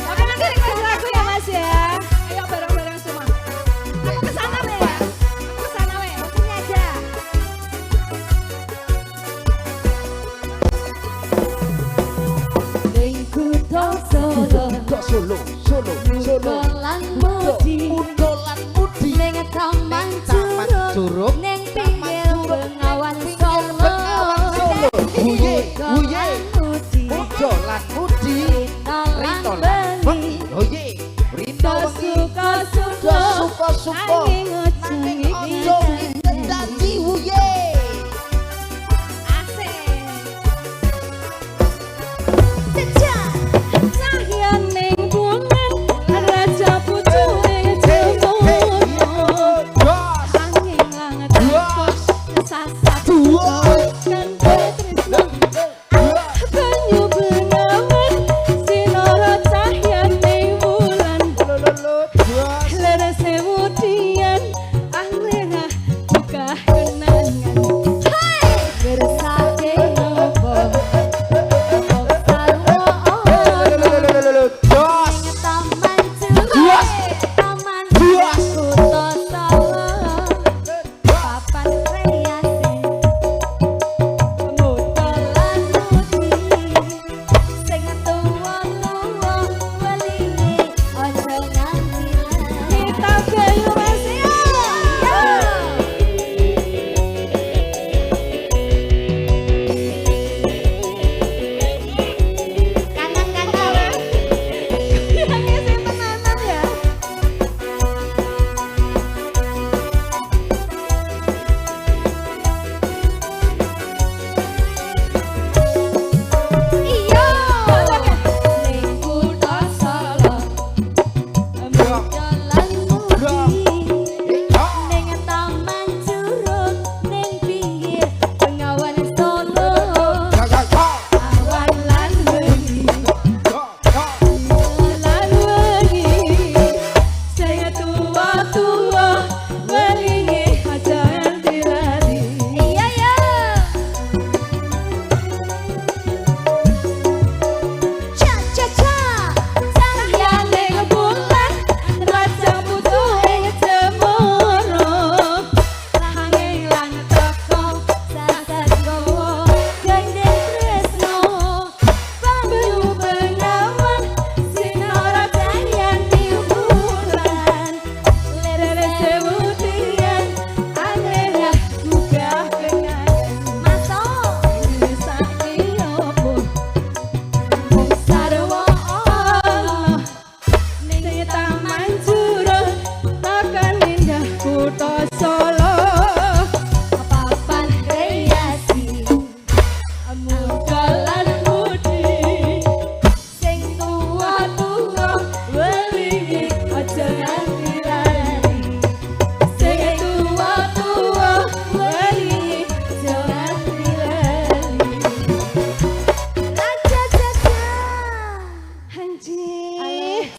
Oke, nanti request lagu ya Mas ya. Ayo bareng-bareng semua. Aku kesana we ya. Aku kesana we. Sini aja. Solo, solo, solo. Lan mudi, Udolan mudi. neng taman curug, neng pinggir bengawan Solo. Uye, uye. Udolan mudi. Rito lan bengi, Oye, Rito wengi. suka-suka, Suka-suka. angin